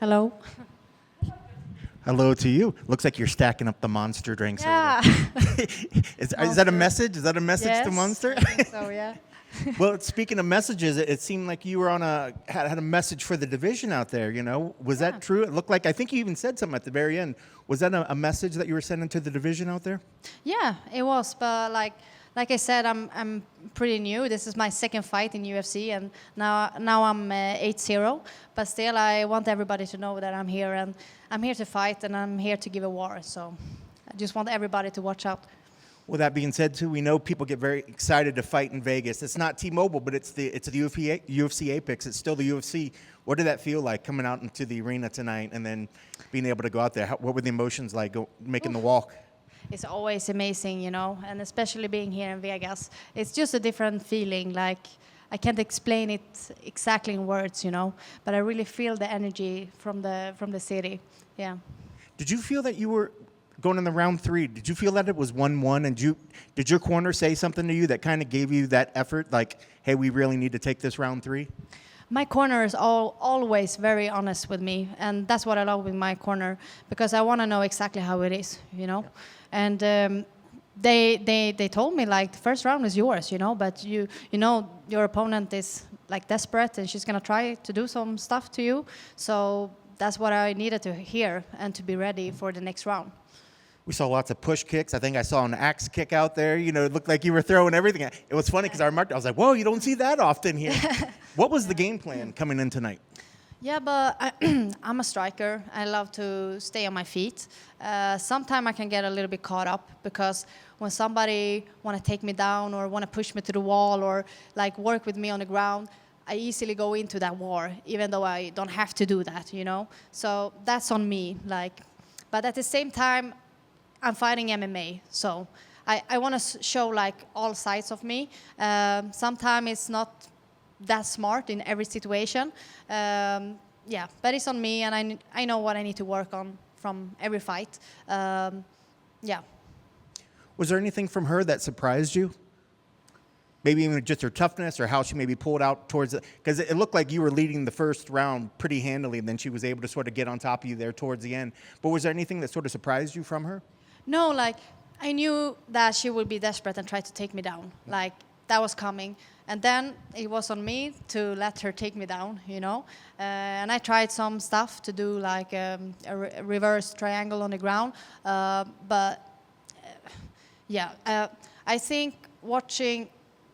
Hello. Hello to you. Looks like you're stacking up the Monster drinks. Yeah. Is that a message? Is that a message Yes, to Monster? I think so, yeah. Well, speaking of messages, it seemed like you were on had a message for the division out there. You know, was that true? It looked like, I think you even said something at the very end. Was that a message that you were sending to the division out there? Yeah, it was, but like I said, I'm pretty new. This is my second fight in UFC, and now I'm 8-0. But still, I want everybody to know that I'm here, and I'm here to fight, and I'm here to give a war. So I just want everybody to watch out. Well, that being said, too, we know people get very excited to fight in Vegas. It's not T-Mobile, but it's the UFC Apex. It's still the UFC. What did that feel like coming out into the arena tonight and then being able to go out there? What were the emotions like making the walk? It's always amazing, you know, and especially being here in Vegas. It's just a different feeling. Like, I can't explain it exactly in words, you know, but I really feel the energy from the city. Yeah. Did you feel that you were going in the round 3? Did you feel that it was 1-1? And did your corner say something to you that kind of gave you that effort, like, hey, we really need to take this round 3? My corner is always very honest with me, and that's what I love with my corner, because I want to know exactly how it is, you know. Yeah. And they told me, like, the first round is yours, you know, but you know your opponent is like desperate and she's gonna try to do some stuff to you. So that's what I needed to hear and to be ready for the next round. We saw lots of push kicks. I think I saw an axe kick out there. You know, it looked like you were throwing everything. It was funny because I was like, whoa, you don't see that often here. What was the game plan coming in tonight? Yeah, but I'm a striker. I love to stay on my feet. Sometimes I can get a little bit caught up because when somebody want to take me down or want to push me to the wall or like work with me on the ground, I easily go into that war, even though I don't have to do that, you know? So that's on me. But at the same time, I'm fighting MMA, so I want to show like all sides of me. Sometimes it's not that smart in every situation. Yeah, but it's on me, and I know what I need to work on from every fight. Yeah. Was there anything from her that surprised you? Maybe even just her toughness or how she maybe pulled out towards it? Because it looked like you were leading the first round pretty handily, and then she was able to sort of get on top of you there towards the end. But was there anything that sort of surprised you from her? No, like, I knew that she would be desperate and try to take me down. Like, that was coming. And then it was on me to let her take me down, you know. And I tried some stuff to do, like a reverse triangle on the ground. I think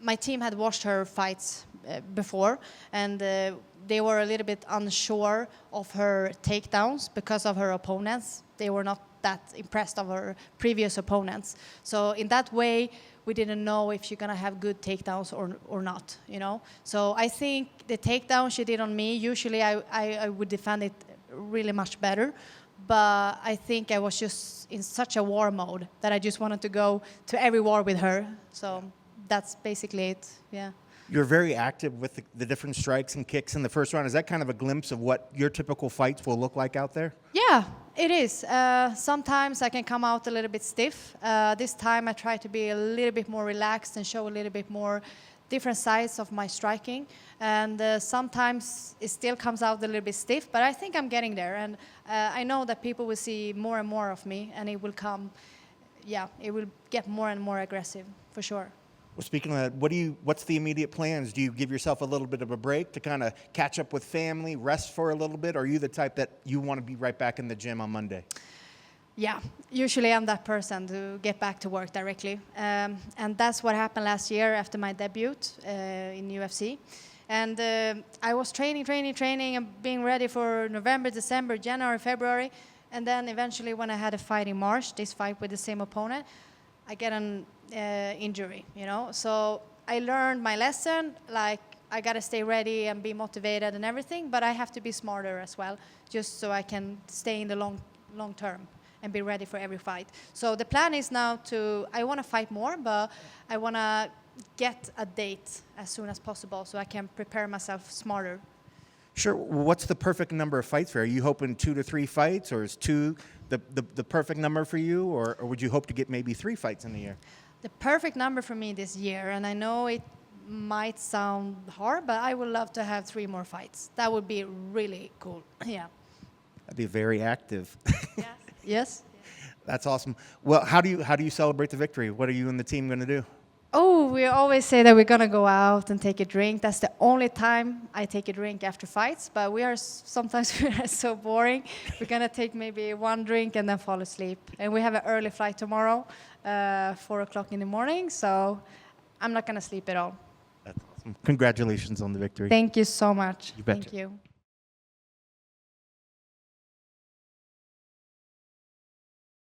my team had watched her fights before, and they were a little bit unsure of her takedowns because of her opponents. They were not that impressed of her previous opponents. So in that way, we didn't know if she's gonna have good takedowns or not, you know? So I think the takedown she did on me, usually I would defend it really much better, but I think I was just in such a war mode that I just wanted to go to every war with her. So that's basically it, yeah. You're very active with the different strikes and kicks in the first round. Is that kind of a glimpse of what your typical fights will look like out there? Yeah, it is. Sometimes I can come out a little bit stiff. This time I try to be a little bit more relaxed and show a little bit more different sides of my striking. And sometimes it still comes out a little bit stiff, but I think I'm getting there. And I know that people will see more and more of me, and it will it will get more and more aggressive, for sure. Well, speaking of that, what's the immediate plans? Do you give yourself a little bit of a break to kind of catch up with family, rest for a little bit? Or are you the type that you want to be right back in the gym on Monday? Yeah, usually I'm that person to get back to work directly. And that's what happened last year after my debut in UFC. And I was training and being ready for November, December, January, February. And then eventually when I had a fight in March, this fight with the same opponent, I get an injury, you know. So I learned my lesson, like I gotta stay ready and be motivated and everything, but I have to be smarter as well, just so I can stay in the long term and be ready for every fight. So the plan is now I wanna fight more, but I wanna get a date as soon as possible so I can prepare myself smarter. Sure. What's the perfect number of fights for you? Are you hoping 2 to 3 fights, or is 2 the perfect number for you, or would you hope to get maybe 3 fights in a year? The perfect number for me this year, and I know it might sound hard, but I would love to have 3 more fights. That would be really cool. Yeah. That'd be very active. Yes. Yes. That's awesome. Well, how do you celebrate the victory? What are you and the team going to do? Oh, we always say that we're gonna go out and take a drink. That's the only time I take a drink after fights. But sometimes we are so boring. We're gonna take maybe one drink and then fall asleep. And we have an early flight tomorrow, 4 o'clock in the morning. So I'm not gonna sleep at all. That's awesome. Congratulations on the victory. Thank you so much. You betcha. Thank you.